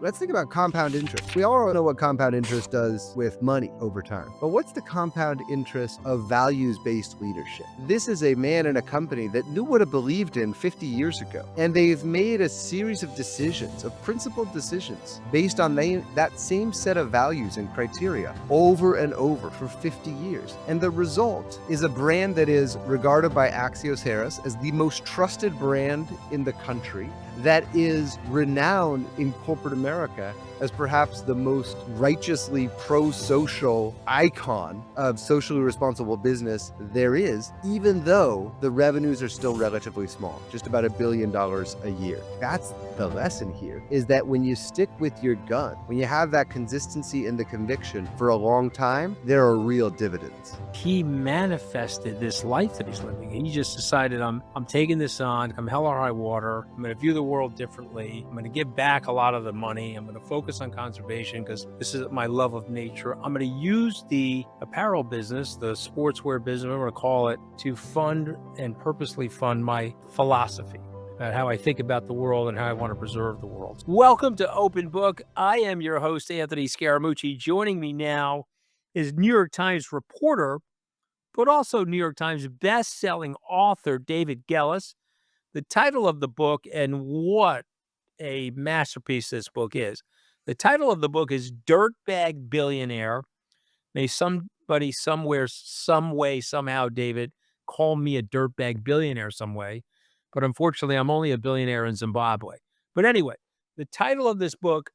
Let's think about compound interest. We all know what compound interest does with money over time. But what's the compound interest of values-based leadership? This is a man in a company that knew what it believed in 50 years ago. And they've made a series of decisions, of principled decisions, based on that same set of values and criteria over and over for 50 years. And the result is a brand that is regarded by Axios Harris as the most trusted brand in the country, that is renowned in corporate America as perhaps the most righteously pro-social icon of socially responsible business there is, even though the revenues are still relatively small, just about $1 billion a year. That's the lesson here, is that when you stick with your gun, when you have that consistency and the conviction for a long time, there are real dividends. He manifested this life that he's living. He just decided, I'm taking this on, come hell or high water. I'm going to view the world differently. I'm going to give back a lot of the money. I'm going to focus on conservation because this is my love of nature. I'm going to use the apparel business, the sportswear business, I'm going to call it, to fund and purposely fund my philosophy about how I think about the world and how I want to preserve the world. Welcome to Open Book. I am your host, Anthony Scaramucci. Joining me now is New York Times reporter, but also New York Times best-selling author, 𝗕cie. The title of the book, and what a masterpiece this book is. The title of the book is Dirtbag Billionaire. May somebody somewhere, some way, somehow, David, call me a dirtbag billionaire some way. But unfortunately, I'm only a billionaire in Zimbabwe. But anyway, the title of this book,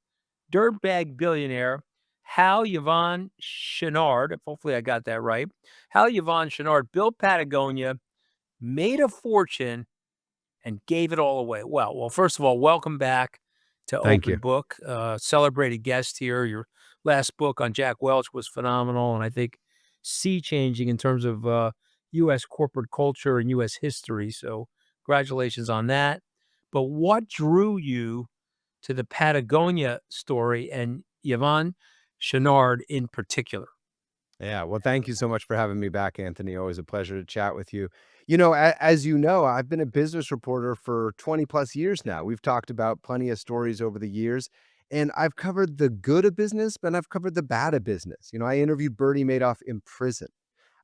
Dirtbag Billionaire, how Yvon Chouinard, hopefully I got that right, how Yvon Chouinard built Patagonia, made a fortune, and gave it all away. Well, first of all, welcome back to Thank Open you. Book. Celebrated guest here. Your last book on Jack Welch was phenomenal, and I think sea-changing in terms of U.S. corporate culture and U.S. history. So congratulations on that. But what drew you to the Patagonia story and Yvon Chouinard in particular? Yeah, well, thank you so much for having me back, Anthony. Always a pleasure to chat with you. You know, as you know, I've been a business reporter for 20 plus years now. We've talked about plenty of stories over the years, and I've covered the good of business, but I've covered the bad of business. You know, I interviewed Bernie Madoff in prison.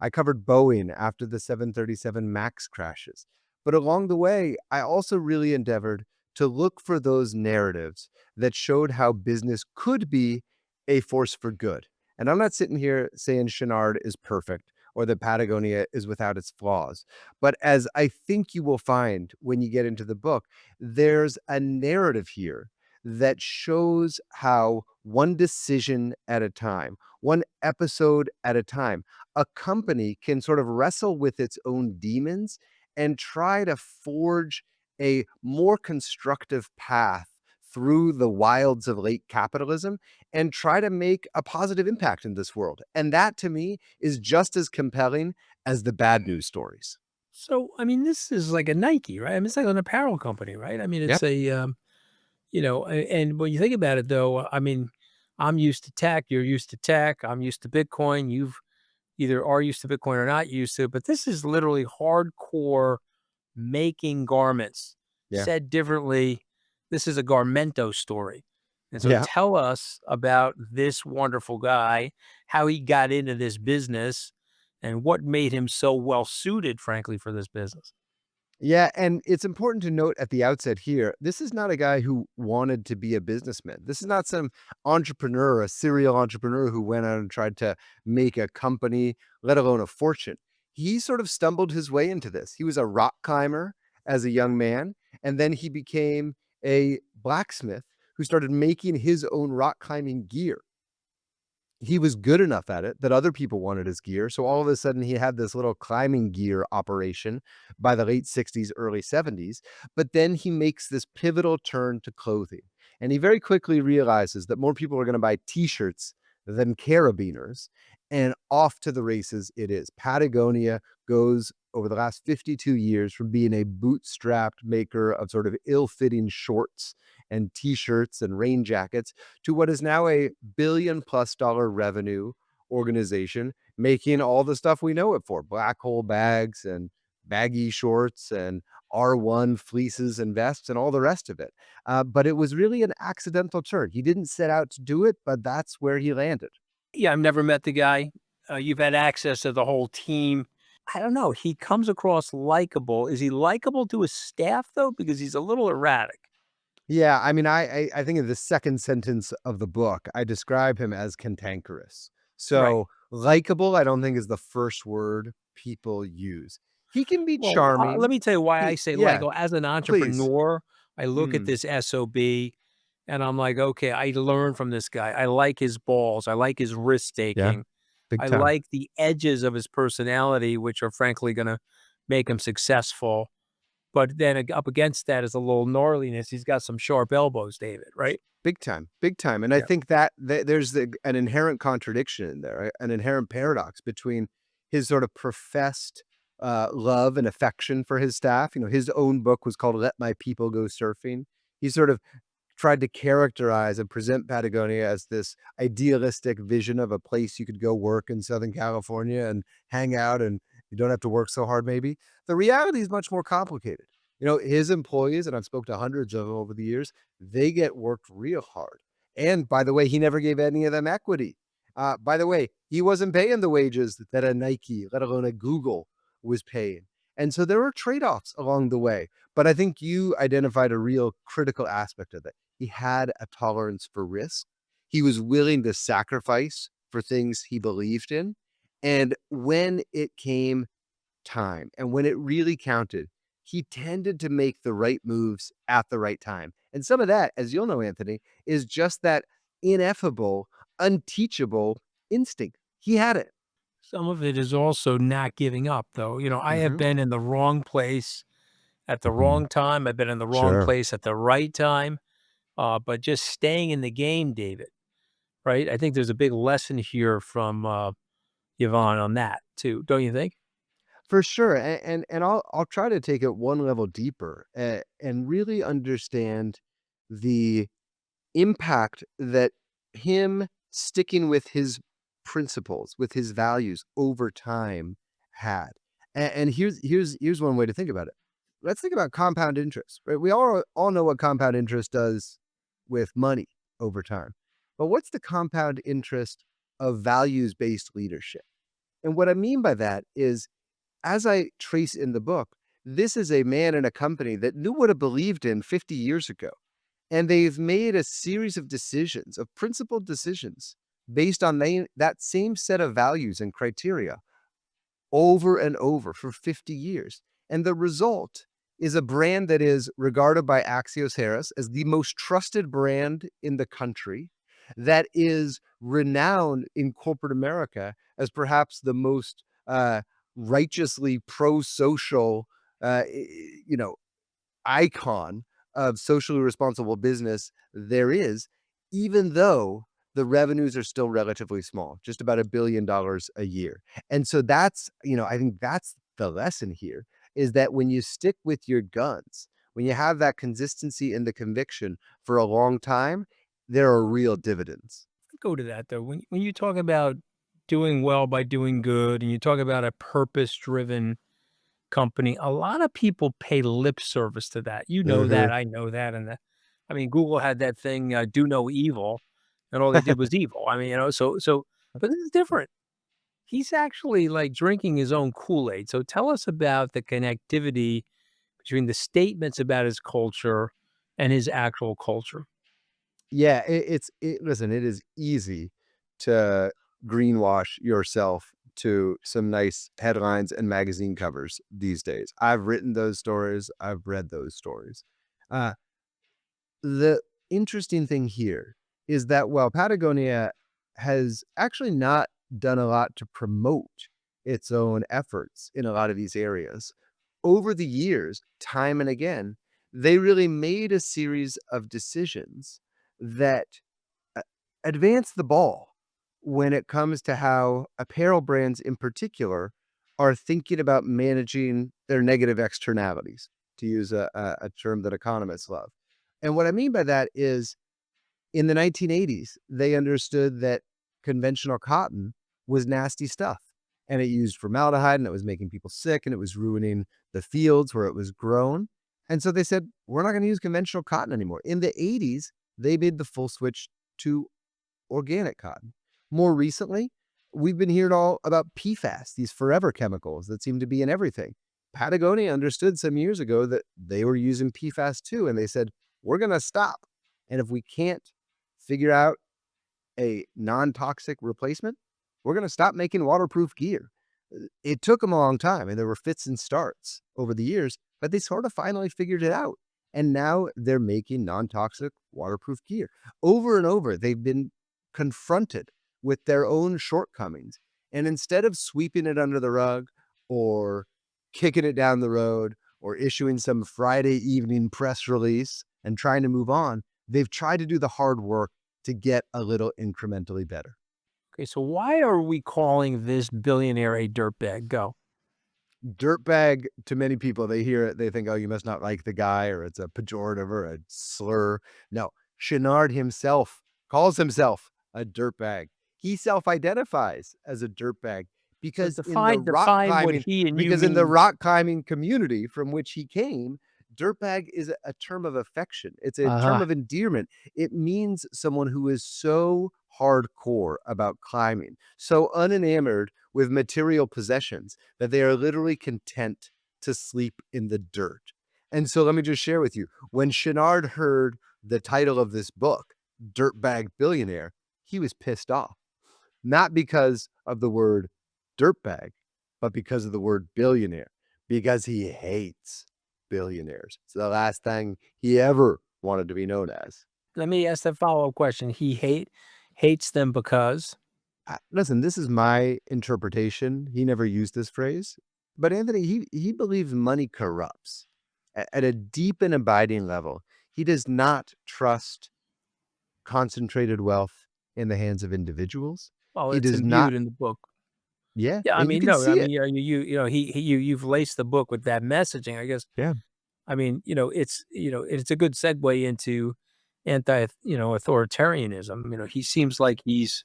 I covered Boeing after the 737 MAX crashes. But along the way, I also really endeavored to look for those narratives that showed how business could be a force for good. And I'm not sitting here saying Chouinard is perfect or that Patagonia is without its flaws. But as I think you will find when you get into the book, there's a narrative here that shows how one decision at a time, one episode at a time, a company can sort of wrestle with its own demons and try to forge a more constructive path through the wilds of late capitalism and try to make a positive impact in this world. And that to me is just as compelling as the bad news stories. So, I mean, this is like a Nike, right? I mean, it's like an apparel company, right? I mean, Yep. it's and when you think about it, though, I mean, I'm used to tech, you're used to tech, I'm used to Bitcoin, you've either are used to Bitcoin or not used to, but this is literally hardcore making garments. Yeah. Said differently, this is a Garmento story. And so Yeah. tell us about this wonderful guy, how he got into this business, and what made him so well suited, frankly, for this business. Yeah, and it's important to note at the outset here, this is not a guy who wanted to be a businessman. This is not some entrepreneur, a serial entrepreneur who went out and tried to make a company, let alone a fortune. He sort of stumbled his way into this. He was a rock climber as a young man, and then he became a blacksmith who started making his own rock climbing gear. He was good enough at it that other people wanted his gear. So all of a sudden he had this little climbing gear operation by the late 60s, early 70s. But then he makes this pivotal turn to clothing. And he very quickly realizes that more people are going to buy t-shirts than carabiners. And off to the races it is. Patagonia goes over the last 52 years from being a bootstrapped maker of sort of ill-fitting shorts and t-shirts and rain jackets to what is now a $1 billion+ revenue organization making all the stuff we know it for, black hole bags and baggy shorts and R1 fleeces and vests and all the rest of it. But it was really an accidental turn. He didn't set out to do it, but that's where he landed. Yeah, I've never met the guy. You've had access to the whole team. I don't know. He comes across likable. Is he likable to his staff though? Because he's a little erratic. Yeah, I mean, I think in the second sentence of the book, I describe him as cantankerous. Right. So, likable, I don't think is the first word people use. He can be Well, let charming. me tell you why I He say Yeah, likable. As an please. entrepreneur, I look at Mm, this SOB and I'm like, okay, I learn from this guy. I like his balls. I like his risk yeah, taking. big I time. like the edges of his personality, which are frankly going to make him successful. But then up against that is a little gnarliness. He's got some sharp elbows, David, right? Big time, big time, and I Yeah. think that there's an inherent contradiction in there, right? An inherent paradox between his sort of professed, love and affection for his staff. His own book was called "Let My People Go Surfing." He sort of tried to characterize and present Patagonia as this idealistic vision of a place you could go work in Southern California and hang out, and you don't have to work so hard maybe. The reality is much more complicated. His employees, and I've spoke to hundreds of them over the years, they get worked real hard. And by the way, he never gave any of them equity. By the way, he wasn't paying the wages that a Nike, let alone a Google, was paying. And so there were trade-offs along the way. But I think you identified a real critical aspect of it. He had a tolerance for risk. He was willing to sacrifice for things he believed in. And when it came time and when it really counted, he tended to make the right moves at the right time. And some of that, as you'll know, Anthony, is just that ineffable, unteachable instinct. He had it. Some of it is also not giving up, though. I have Mhm. been in the wrong place at the Mhm. wrong time. I've been in the wrong Sure. place at the right time. But just staying in the game, David, right? I think there's a big lesson here from Yvon on that too, don't you think? For sure. And I'll try to take it one level deeper and really understand the impact that him sticking with his principles, with his values over time had. And here's one way to think about it. Let's think about compound interest, right? We all know what compound interest does with money over time. But what's the compound interest of values-based leadership? And what I mean by that is, as I trace in the book, this is a man in a company that knew what it believed in 50 years ago. And they've made a series of decisions, of principled decisions, based on that same set of values and criteria over and over for 50 years. And the result is a brand that is regarded by Axios Harris as the most trusted brand in the country, that is renowned in corporate America as perhaps the most righteously pro-social, uh, you know, icon of socially responsible business there is, even though the revenues are still relatively small, just about $1 billion a year. And so I think that's the lesson here, is that when you stick with your guns, when you have that consistency and the conviction for a long time, there are real dividends. Go to that though. When you talk about doing well by doing good and you talk about a purpose-driven company, a lot of people pay lip service to that. You know that, Mhm. I know that, and I mean, Google had that thing, "Do no evil," and all they did was evil. I mean, but this is different. He's actually, like, drinking his own Kool-Aid. So tell us about the connectivity between the statements about his culture and his actual culture. Yeah, listen, it is easy to greenwash yourself to some nice headlines and magazine covers these days. I've written those stories, I've read those stories. Uh, the interesting thing here is that while Patagonia has actually not done a lot to promote its own efforts in a lot of these areas, over the years, time and again, they really made a series of decisions that a advance the ball when it comes to how apparel brands in particular are thinking about managing their negative externalities, to use a term that economists love. And what I mean by that is, in the 1980s, they understood that conventional cotton was nasty stuff. and it used formaldehyde, and it was making people sick, and it was ruining the fields where it was grown. And so they said, we're not going to use conventional cotton anymore. In the 80s, they made the full switch to organic cotton. More recently, we've been hearing all about PFAS, these forever chemicals that seem to be in everything. Patagonia understood some years ago that they were using PFAS too, and they said, we're going to stop. And if we can't figure out a non-toxic replacement, we're going to stop making waterproof gear. It took them a long time, and there were fits and starts over the years, but they sort of finally figured it out. And now they're making non-toxic waterproof gear. Over and over, they've been confronted with their own shortcomings. And instead of sweeping it under the rug or kicking it down the road or issuing some Friday evening press release and trying to move on, they've tried to do the hard work to get a little incrementally better. Okay, so why are we calling this billionaire a dirtbag? Go. Dirtbag, to many people, they hear it, they think, oh, you must not like the guy, or it's a pejorative or a slur. No, Chouinard himself calls himself a dirtbag. He self-identifies as a dirtbag So because define what he and you in the mean. rock climbing community from which he came, dirtbag is a term of affection. It's a term Uh-huh. of endearment. It means someone who is so hardcore about climbing, so unenamored with material possessions that they are literally content to sleep in the dirt. And so let me just share with you, when Chouinard heard the title of this book, Dirtbag Billionaire, he was pissed off, not because of the word dirtbag, but because of the word billionaire, because he hates billionaires. It's the last thing he ever wanted to be known as. Let me ask that follow-up question. Hates them because Listen, this is my interpretation. He never used this phrase, but Anthony, he believes money corrupts at a deep and abiding level. He does not trust concentrated wealth in the hands of individuals. well, He it's does imbued not. in the book. Yeah, Yeah, I and you mean, can no, I see mean, it. you've laced the book with that messaging. I guess Yeah. I mean, it's a good segue into authoritarianism. He seems like he's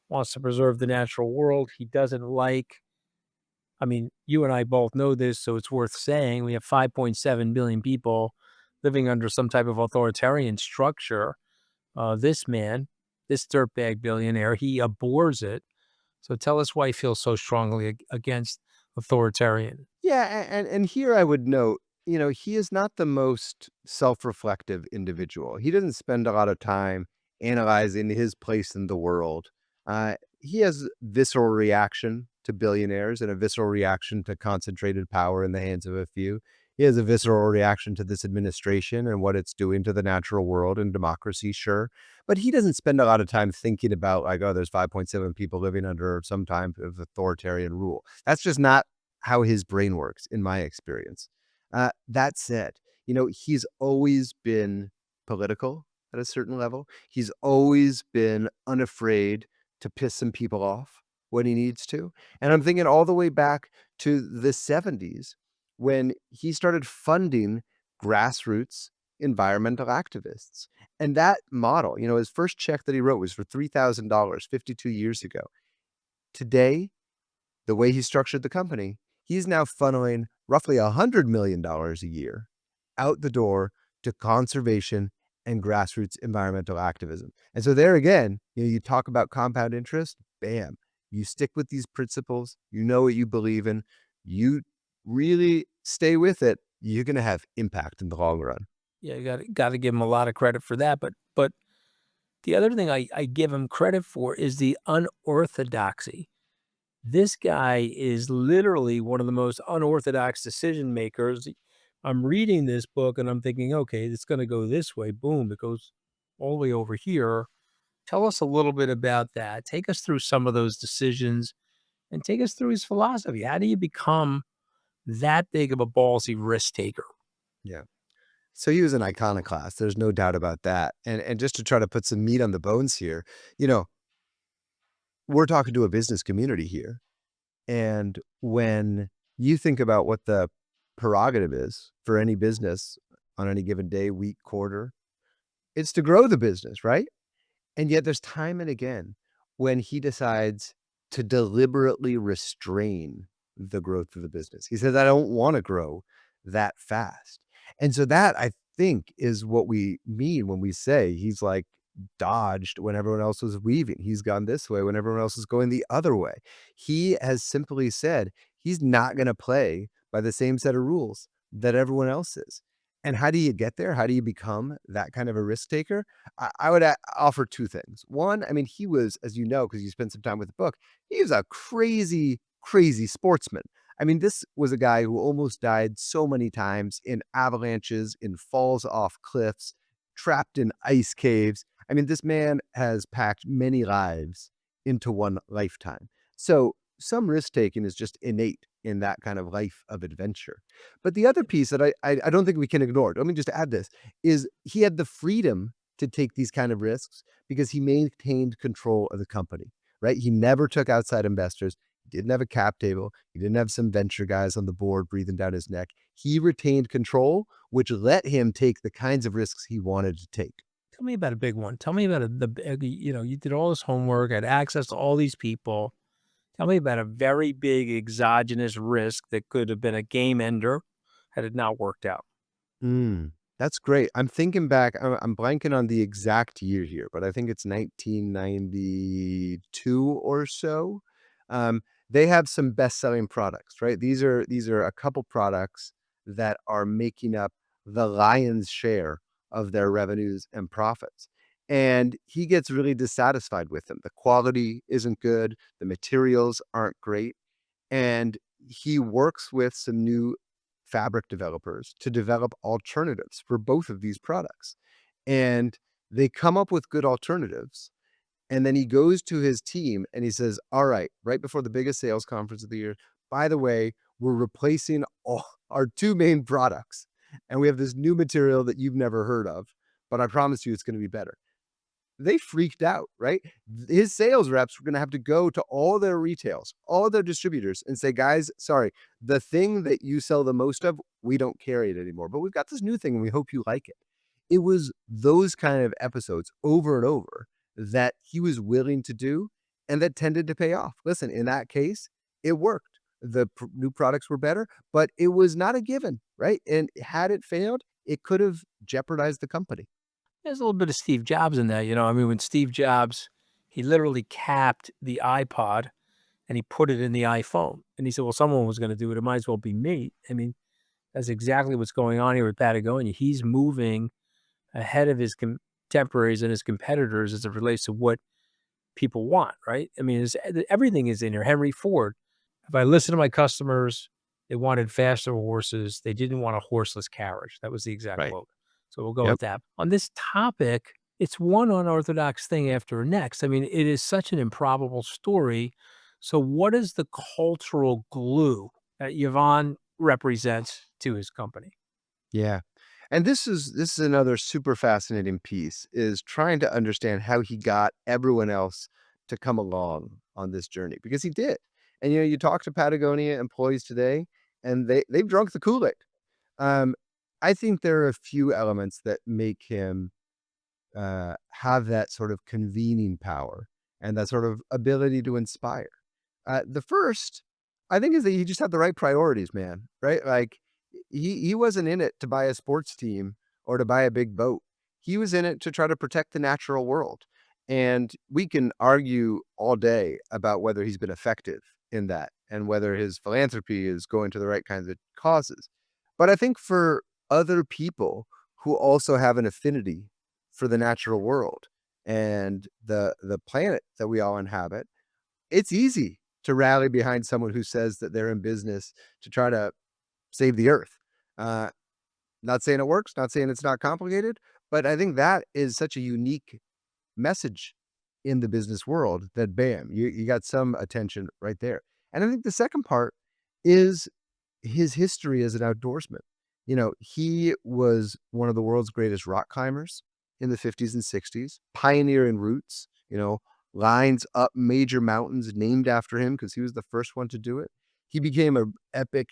wants to preserve the natural world. He doesn't like I mean, you and I both know this, so it's worth saying. We have 5.7 billion people living under some type of authoritarian structure. This man, this dirtbag billionaire, he abhors it. So tell us why he feels so strongly against authoritarian. Yeah, and here I would note, he is not the most self-reflective individual. He doesn't spend a lot of time analyzing his place in the world. He has visceral reaction to billionaires and a visceral reaction to concentrated power in the hands of a few. He has a visceral reaction to this administration and what it's doing to the natural world and democracy, sure. But he doesn't spend a lot of time thinking about like, oh, there's 5.7 people living under some type of authoritarian rule. That's just not how his brain works, in my experience. That said, he's always been political at a certain level. He's always been unafraid to piss some people off when he needs to. And I'm thinking all the way back to the 70s when he started funding grassroots environmental activists. And that model, his first check that he wrote was for $3,000 52 years ago. Today, the way he structured the company, he's now funneling roughly $100 million a year out the door to conservation and grassroots environmental activism. And so there again, you talk about compound interest, bam, you stick with these principles, you know what you believe in, you really stay with it, you're going to have impact in the long run. Yeah, you got to give him a lot of credit for that. But the other thing I give him credit for is the unorthodoxy. This guy is literally one of the most unorthodox decision makers. I'm reading this book and I'm thinking, okay, it's going to go this way. Boom, it goes all the way over here. Tell us a little bit about that. Take us through some of those decisions and take us through his philosophy. How do you become that big of a ballsy risk taker? Yeah. So he was an iconoclast. There's no doubt about that. And just to try to put some meat on the bones here, we're talking to a business community here. And when you think about what the prerogative is for any business on any given day, week, quarter, it's to grow the business, right? And yet there's time and again when he decides to deliberately restrain the growth of the business. He says, I don't want to grow that fast. And so that I think is what we mean when we say he's like dodged when everyone else was weaving. He's gone this way when everyone else is going the other way. He has simply said he's not going to play by the same set of rules that everyone else is. And how do you get there? How do you become that kind of a risk taker? I would offer two things. One, I mean, he was, as you know, because you spent some time with the book, he was a crazy, crazy sportsman. I mean, this was a guy who almost died so many times in avalanches, in falls off cliffs, trapped in ice caves. I mean, this man has packed many lives into one lifetime. So some risk taking is just innate in that kind of life of adventure. But the other piece that I don't think we can ignore, let me just add this, is he had the freedom to take these kind of risks because he maintained control of the company, right? He never took outside investors. He didn't have a cap table. He didn't have some venture guys on the board breathing down his neck. He retained control, which let him take the kinds of risks he wanted to take. Tell me about a big one. Tell me about you did all this homework, had access to all these people. Tell me about a very big exogenous risk that could have been a game ender had it not worked out. That's great. I'm thinking back, I'm blanking on the exact year here, but I think it's 1992 or so. Um, they have some best-selling products, right? These are a couple products that are making up the lion's share of their revenues and profits. And he gets really dissatisfied with them. The quality isn't good, the materials aren't great, and he works with some new fabric developers to develop alternatives for both of these products. And they come up with good alternatives. And then he goes to his team and he says, all right before the biggest sales conference of the year, by the way, we're replacing all our two main products. And we have this new material that you've never heard of, but I promise you it's going to be better. They freaked out, right? His sales reps were going to have to go to all their retails, all their distributors and say, guys, sorry, the thing that you sell the most of, we don't carry it anymore, but we've got this new thing and we hope you like it. It was those kind of episodes over and over that he was willing to do and that tended to pay off. Listen, in that case, it worked. The new products were better, but it was not a given, right? And had it failed, it could have jeopardized the company. There's a little bit of Steve Jobs in that, I mean, when Steve Jobs, he literally capped the iPod and he put it in the iPhone. And he said, well, someone was going to do it. It might as well be me. I mean, that's exactly what's going on here with Patagonia. He's moving ahead of his contemporaries and his competitors as it relates to what people want, right? I mean, everything is in here. Henry Ford. If I listen to my customers, they wanted faster horses. They didn't want a horseless carriage. That was the exact Right. quote. So we'll go Yep. with that. On this topic, it's one unorthodox thing after next. I mean, it is such an improbable story. So what is the cultural glue that Yvon represents to his company? Yeah. And this is another super fascinating piece, is trying to understand how he got everyone else to come along on this journey, because he did. And you talk to Patagonia employees today and they've drunk the Kool-Aid. Um, I think there are a few elements that make him have that sort of convening power and that sort of ability to inspire. The first, I think, is that he just had the right priorities, man. Right? Like he wasn't in it to buy a sports team or to buy a big boat. He was in it to try to protect the natural world. And we can argue all day about whether he's been effective in that and whether his philanthropy is going to the right kinds of causes. But I think for other people who also have an affinity for the natural world and the planet that we all inhabit, it's easy to rally behind someone who says that they're in business to try to save the earth. Uh, Not saying it works, not saying it's not complicated, but I think that is such a unique message in the business world that bam, you got some attention right there. And I think the second part is his history as an outdoorsman. He was one of the world's greatest rock climbers in the 50s and 60s, pioneering routes, lines up major mountains named after him because he was the first one to do it. He became an epic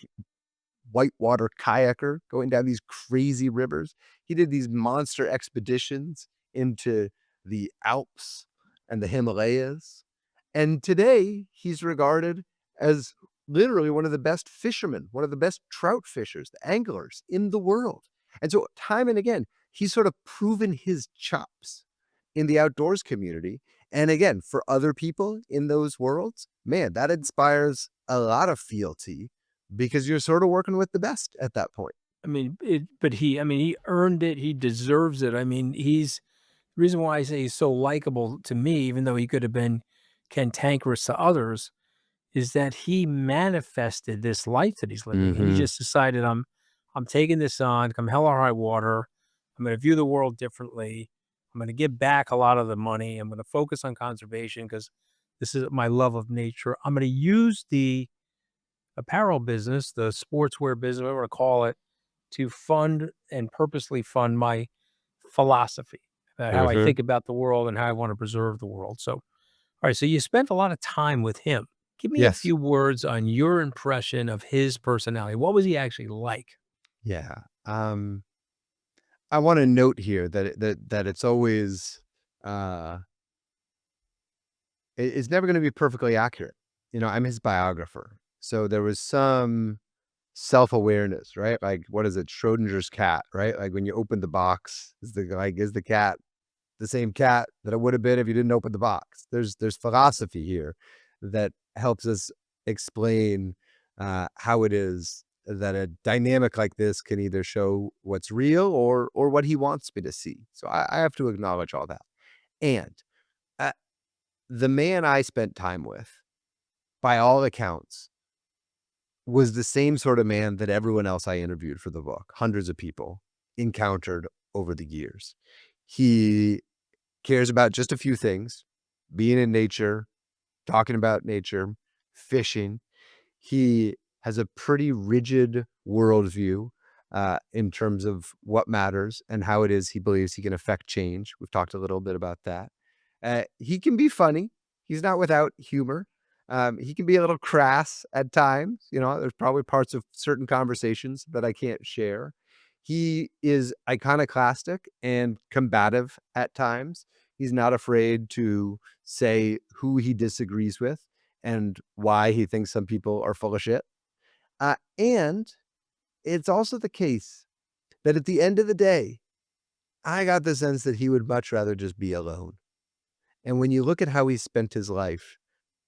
whitewater kayaker going down these crazy rivers. He did these monster expeditions into the Alps and the Himalayas. And today, he's regarded as literally one of the best fishermen, one of the best trout fishers, the anglers in the world. And so time and again, he's sort of proven his chops in the outdoors community. And again, for other people in those worlds, man, that inspires a lot of fealty because you're sort of working with the best at that point. I mean, he earned it. He deserves it. I mean, the reason why I say he's so likable to me, even though he could have been cantankerous to others, is that he manifested this life that he's living. And he Mhm. just decided, I'm taking this on, come hell or high water. I'm going to view the world differently. I'm going to give back a lot of the money. I'm going to focus on conservation because this is my love of nature. I'm going to use the apparel business, the sportswear business, whatever you want to call it, to fund and purposely fund my philosophy about how I Mhm. think about the world and how I want to preserve the world. So, all right. So you spent a lot of time with him. Give me a Yes. few words on your impression of his personality. What was he actually like? Yeah. I wanna note here that it's always, uh it's never gonna be perfectly accurate. I'm his biographer, so there was some self-awareness, right? Like, what is it? Schrodinger's cat, right? Like, when you open the box, is the cat the same cat that it would have been if you didn't open the box? There's philosophy here that helps us explain, how it is that a dynamic like this can either show what's real or what he wants me to see. So I have to acknowledge all that. And, uh, the man I spent time with, by all accounts, was the same sort of man that everyone else I interviewed for the book, hundreds of people, encountered over the years. He cares about just a few things: being in nature, talking about nature, fishing. He has a pretty rigid worldview, in terms of what matters and how it is he believes he can affect change. We've talked a little bit about that. He can be funny. He's not without humor. He can be a little crass at times. There's probably parts of certain conversations that I can't share. He is iconoclastic and combative at times. He's not afraid to say who he disagrees with and why he thinks some people are full of shit. And it's also the case that at the end of the day, I got the sense that he would much rather just be alone. And when you look at how he spent his life,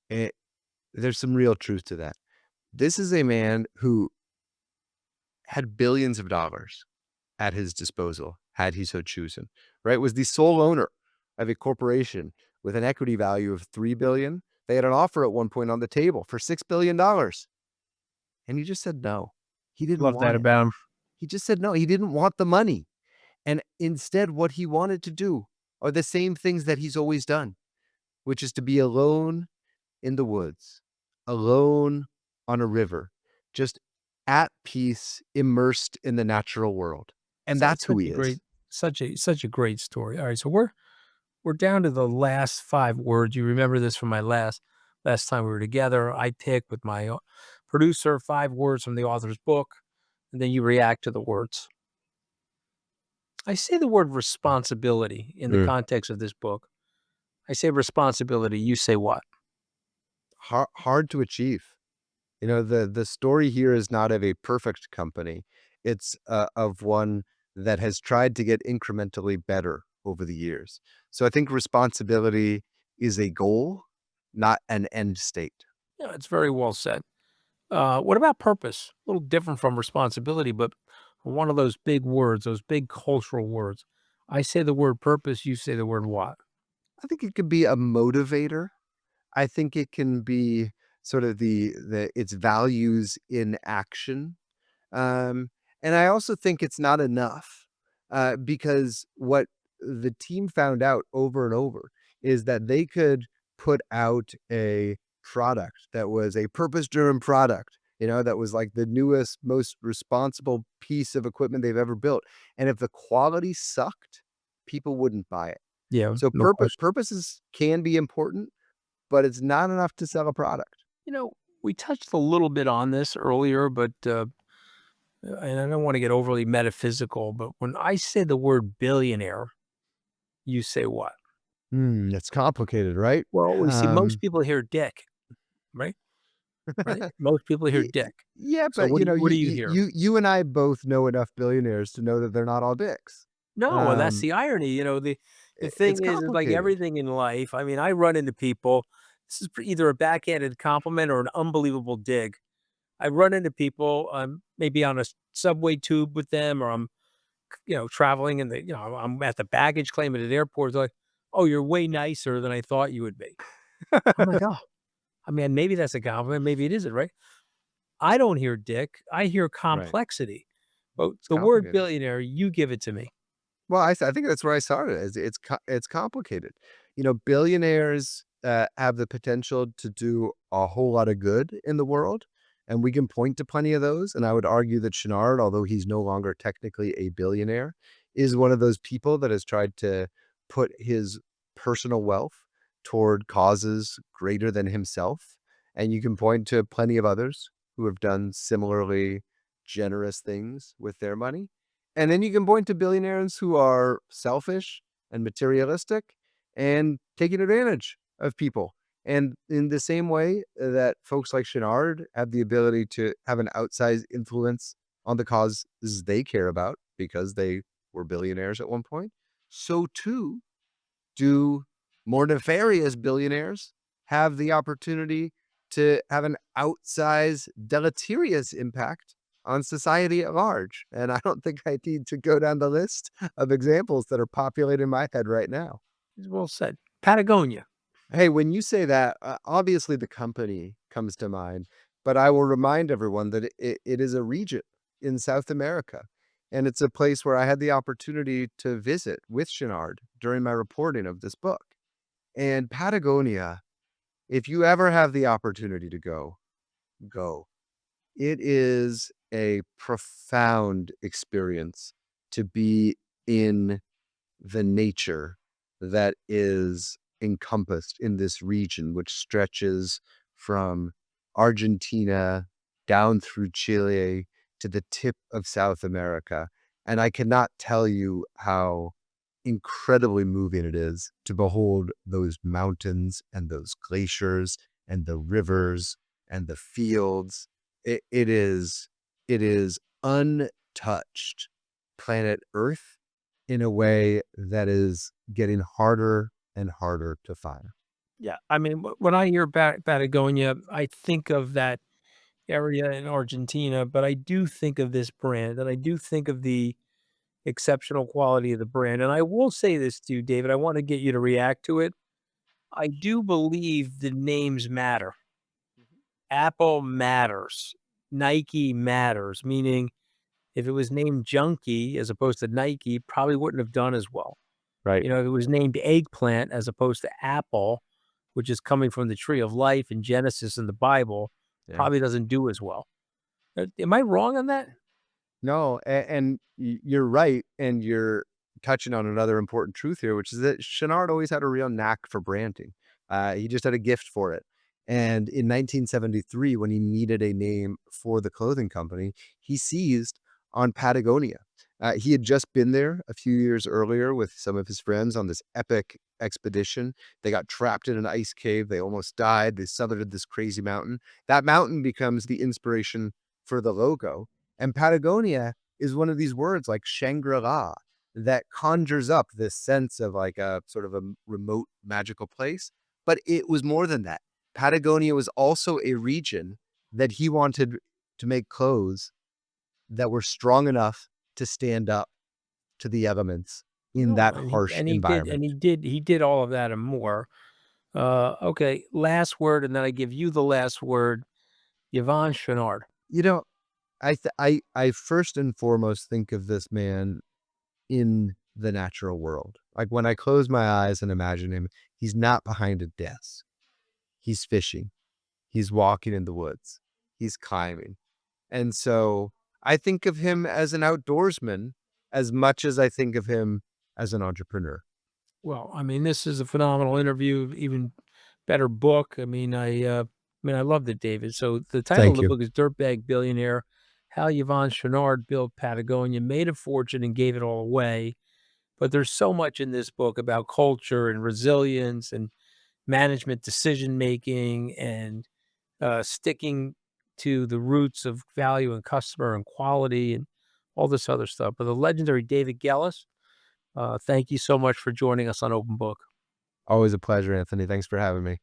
it, there's some real truth to that. This is a man who had billions of dollars at his disposal, had he so chosen, right? Was the sole owner of a corporation with an equity value of $3 billion. They had an offer at one point on the table for $6 billion. And he just said no. He didn't Love that want it. about him. He just said no. He didn't want the money. And instead, what he wanted to do are the same things that he's always done, which is to be alone in the woods, alone on a river, just at peace, immersed in the natural world. And that's who Such he a is. great, such a great story. All right, so we're down to the last 5 words. You remember this from my last time we were together. I pick with my producer 5 words from the author's book, and then you react to the words. I say the word responsibility in the Mm. context of this book. I say responsibility. You say what? Hard to achieve. The story here is not of a perfect company. It's of one that has tried to get incrementally better over the years. So I think responsibility is a goal, not an end state. Yeah, it's very well said. What about purpose? A little different from responsibility, but one of those big words, those big cultural words. I say the word purpose. You say the word what? I think it could be a motivator. I think it can be sort of the its values in action. Um, and I also think it's not enough, because what the team found out over and over is that they could put out a product that was a purpose-driven product, that was like the newest, most responsible piece of equipment they've ever built. And if the quality sucked, people wouldn't buy it. Yeah, So no question. purposes can be important, but it's not enough to sell a product. You know, we touched a little bit on this earlier, but and I don't want to get overly metaphysical, but when I say the word billionaire, you say what? It's complicated, right? Well, we see most Um, people hear dick, right? Right? Most people hear y dick. yeah, So but, what you do know, you what do you hear? you and I both know enough billionaires to know that they're not all dicks. No, and that's Um, the irony, the it's thing is like complicated. everything in life, I mean, I run into people, this is either a backhanded compliment or an unbelievable dig. I run into people, maybe on a subway tube with them, or I'm, traveling in I'm at the baggage claim at an airport. They're like, "Oh, you're way nicer than I thought you would be." I'm like, "Oh, I mean, maybe that's a compliment, maybe it isn't, right?" I don't hear dick, I hear Right. complexity. But It's the word complicated. billionaire, you give it to me. Well, I think that's where I started. It's complicated. You know, billionaires have the potential to do a whole lot of good in the world, and we can point to plenty of those. And I would argue that Chouinard, although he's no longer technically a billionaire, is one of those people that has tried to put his personal wealth toward causes greater than himself. And you can point to plenty of others who have done similarly generous things with their money. And then you can point to billionaires who are selfish and materialistic and taking advantage of people. And in the same way that folks like Chouinard have the ability to have an outsized influence on the causes they care about because they were billionaires at one point, so too do more nefarious billionaires have the opportunity to have an outsized deleterious impact on society at large? And I don't think I need to go down the list of examples that are populating my head right now. Well said. Patagonia. Hey, when you say that, obviously the company comes to mind, but I will remind everyone that it is a region in South America. And it's a place where I had the opportunity to visit with Chouinard during my reporting of this book. And Patagonia, if you ever have the opportunity to go, go. It is a profound experience to be in the nature that is encompassed in this region, which stretches from Argentina down through Chile to the tip of South America. And I cannot tell you how incredibly moving it is to behold those mountains and those glaciers and the rivers and the fields. It is untouched planet Earth in a way that is getting harder and harder to find. Yeah. I mean, when I hear Patagonia, I think of that area in Argentina, but I do think of this brand and I do think of the exceptional quality of the brand. And I will say this to you, David, I want to get you to react to it. I do believe the names matter. Apple matters. Nike matters, meaning if it was named Junkie as opposed to Nike, probably wouldn't have done as well. Right. If it was named Eggplant as opposed to Apple, which is coming from the tree of life in Genesis in the Bible, Yeah. probably doesn't do as well. Am I wrong on that? No, and you're right, and you're touching on another important truth here, which is that Chenard always had a real knack for branding. He just had a gift for it. And in 1973, when he needed a name for the clothing company, he seized on Patagonia. He had just been there a few years earlier with some of his friends on this epic expedition. They got trapped in an ice cave. They almost died. They summited this crazy mountain. That mountain becomes the inspiration for the logo. And Patagonia is one of these words like Shangri-La that conjures up this sense of like a sort of a remote magical place. But it was more than that. Patagonia was also a region that he wanted to make clothes that were strong enough to stand up to the elements in No, that and harsh environment. he did all of that and more. Okay, last word, and then I give you the last word. Yvon Chouinard. You know, I first and foremost think of this man in the natural world. Like when I close my eyes and imagine him, he's not behind a desk. He's fishing. He's walking in the woods. He's climbing. And so I think of him as an outdoorsman as much as I think of him as an entrepreneur. Well, I mean, this is a phenomenal interview, even better book. I loved it, David. So the title of Thank the you. book is Dirtbag Billionaire: How Yvon Chouinard Built Patagonia, Made a Fortune, and Gave It All Away. But there's so much in this book about culture and resilience and management decision making and sticking to the roots of value and customer and quality and all this other stuff. But the legendary David 𝗕elle, thank you so much for joining us on Open Book. Always a pleasure, Anthony. Thanks for having me.